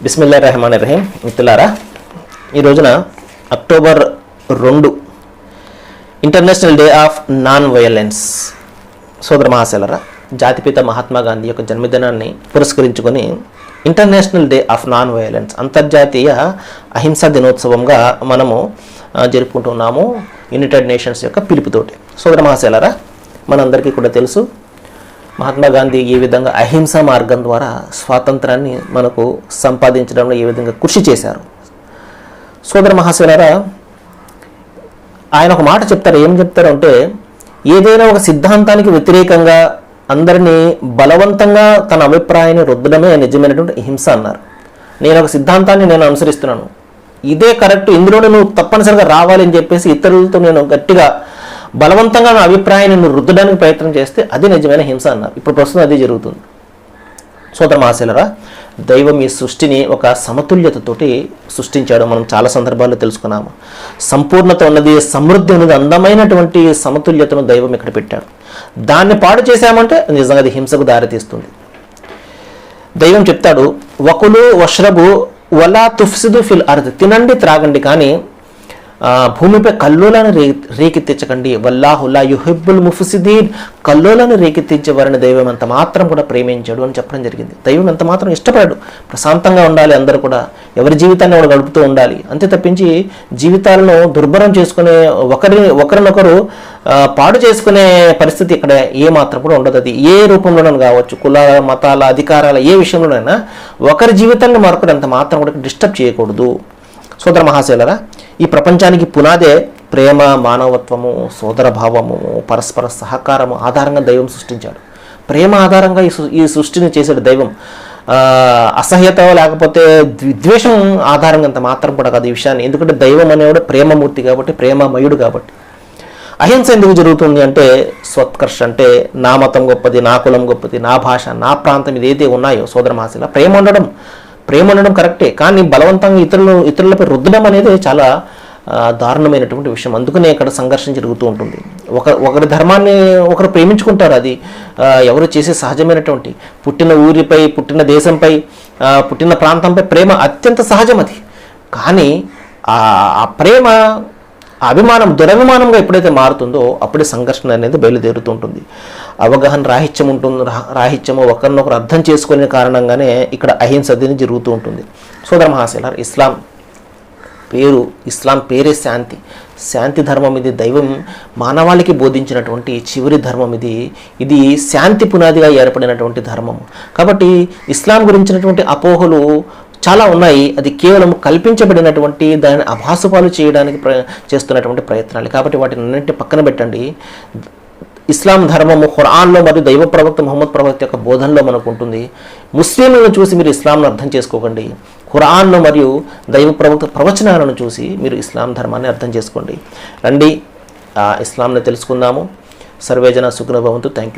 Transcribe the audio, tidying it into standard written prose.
బిస్మిల్లాహిర్రహమానిర్రహీం. మిత్రులారా, ఈ రోజున October 2 international day of non violence. సోదర మహాశయులారా, జాతిపిత మహాత్మా గాంధీ యొక్క జన్మదినాన్ని పురస్కరించుకొని international day of non violence, అంతర్జాతీయ అహింసా దినోత్సవంగా మనము జరుపుకుంటున్నాము యునైటెడ్ నేషన్స్ యొక్క పిలుపుతోటి. సోదర మహాశయులారా, మనందరికీ కూడా తెలుసు మహాత్మా గాంధీ ఏ విధంగా అహింసా మార్గం ద్వారా స్వాతంత్రాన్ని మనకు సంపాదించడంలో ఏ విధంగా కృషి చేశారు. సోదర మహాశయులారా, ఆయన ఒక మాట చెప్తారు. ఏం చెప్తారు అంటే, ఏదైనా ఒక సిద్ధాంతానికి వ్యతిరేకంగా అందరినీ బలవంతంగా తన అభిప్రాయాన్ని రుద్దడమే నిజమైనటువంటి హింస అన్నారు. నేను ఒక సిద్ధాంతాన్ని నేను అనుసరిస్తున్నాను, ఇదే కరెక్ట్, ఇందులోనే నువ్వు తప్పనిసరిగా రావాలి అని చెప్పేసి ఇతరులతో నేను గట్టిగా బలవంతంగా నా అభిప్రాయాన్ని రుద్దడానికి ప్రయత్నం చేస్తే అది నిజమైన హింస అన్నారు. ఇప్పుడు ప్రస్తుతం అదే జరుగుతుంది. సోదర మహాశయులారా, దైవం ఈ సృష్టిని ఒక సమతుల్యతతోటి సృష్టించాడు. మనం చాలా సందర్భాల్లో తెలుసుకున్నాము. సంపూర్ణత ఉన్నది, సమృద్ధి ఉన్నది, అందమైనటువంటి సమతుల్యతను దైవం ఇక్కడ పెట్టాడు. దాన్ని పాడు చేశామంటే నిజంగా అది హింసకు దారితీస్తుంది. దైవం చెప్తాడు, వకులు వష్రబు వలా తుఫ్సిదు ఫిల్ అర్ద్, తినండి త్రాగండి కానీ భూమిపై కల్లోలను రేకెత్తించకండి. వల్లాహుల్లా యుహిబ్బుల్ ముఫ్సిదీన్, కల్లోలను రేకెత్తించే వారిని దైవం ఎంత మాత్రం కూడా ప్రేమించాడు అని చెప్పడం జరిగింది. దైవం ఎంత మాత్రం ఇష్టపడాడు. ప్రశాంతంగా ఉండాలి, అందరూ కూడా ఎవరి జీవితాన్ని కూడా గడుపుతూ ఉండాలి. అంతే తప్పించి జీవితాలను దుర్భరం చేసుకునే ఒకరినొకరు పాడు చేసుకునే పరిస్థితి ఇక్కడ ఏ మాత్రం కూడా ఉండదు. అది ఏ రూపంలోనైనా కావచ్చు, కులాల మతాల అధికారాల ఏ విషయంలోనైనా ఒకరి జీవితాన్ని మరొకరు ఎంత మాత్రం కూడా డిస్టర్బ్ చేయకూడదు. సోదర మహాశయులారా, ఈ ప్రపంచానికి పునాదే ప్రేమ, మానవత్వము, సోదర భావము, పరస్పర సహకారము ఆధారంగా దైవం సృష్టించాడు. ప్రేమ ఆధారంగా ఈ సృష్టిని చేశాడు దైవం. అసహ్యత లేకపోతే విద్వేషం ఆధారంగా అంత మాత్రం కూడా కాదు ఈ విషయాన్ని. ఎందుకంటే దైవం అనేవాడు ప్రేమమూర్తి కాబట్టి, ప్రేమమయుడు కాబట్టి. అహింస ఎందుకు జరుగుతుంది అంటే, స్వత్కర్ష అంటే నా మతం గొప్పది, నా కులం గొప్పది, నా భాష, నా ప్రాంతం, ఇదైతే ఉన్నాయో సోదర మహాశయులారా, ప్రేమ ఉండడం కరెక్టే, కానీ బలవంతంగా ఇతరులపై రుద్దడం అనేది చాలా దారుణమైనటువంటి విషయం. అందుకనే ఇక్కడ సంఘర్షణ జరుగుతూ ఉంటుంది. ఒకరి ధర్మాన్ని ఒకరు ప్రేమించుకుంటారు. అది ఎవరు చేసే సహజమైనటువంటి, పుట్టిన ఊరిపై, పుట్టిన దేశంపై, పుట్టిన ప్రాంతంపై ప్రేమ అత్యంత సహజం అది. కానీ ఆ ప్రేమ అభిమానం దురభిమానంగా ఎప్పుడైతే మారుతుందో అప్పుడే సంఘర్షణ అనేది బయలుదేరుతూ ఉంటుంది. అవగాహన రాహిత్యము ఒకరినొకరు అర్థం చేసుకునే కారణంగానే ఇక్కడ అహింస అనేది జరుగుతూ ఉంటుంది. సోదర మహాశయులారా, ఇస్లాం పేరే శాంతి ధర్మం. ఇది దైవం మానవాళికి బోధించినటువంటి చివరి ధర్మం. ఇది శాంతి పునాదిగా ఏర్పడినటువంటి ధర్మం. కాబట్టి ఇస్లాం గురించినటువంటి అపోహలు చాలా ఉన్నాయి. అది కేవలం కల్పించబడినటువంటి, దాన్ని అభాసుపాలు చేయడానికి చేస్తున్నటువంటి ప్రయత్నాలు. కాబట్టి వాటిని అన్నింటినీ పక్కన పెట్టండి. ఇస్లాం ధర్మము ఖురాన్లో మరియు దైవ ప్రవక్త ముహమ్మద్ ప్రవక్త యొక్క బోధనలో మనకు ఉంటుంది. ముస్లింలను చూసి మీరు ఇస్లాంను అర్థం చేసుకోకండి. ఖురాన్ను మరియు దైవ ప్రవక్త ప్రవచనాలను చూసి మీరు ఇస్లాం ధర్మాన్ని అర్థం చేసుకోండి. రండి, ఇస్లాంను తెలుసుకుందాము. సర్వేజన సుఖినో భవంతు. Thank you.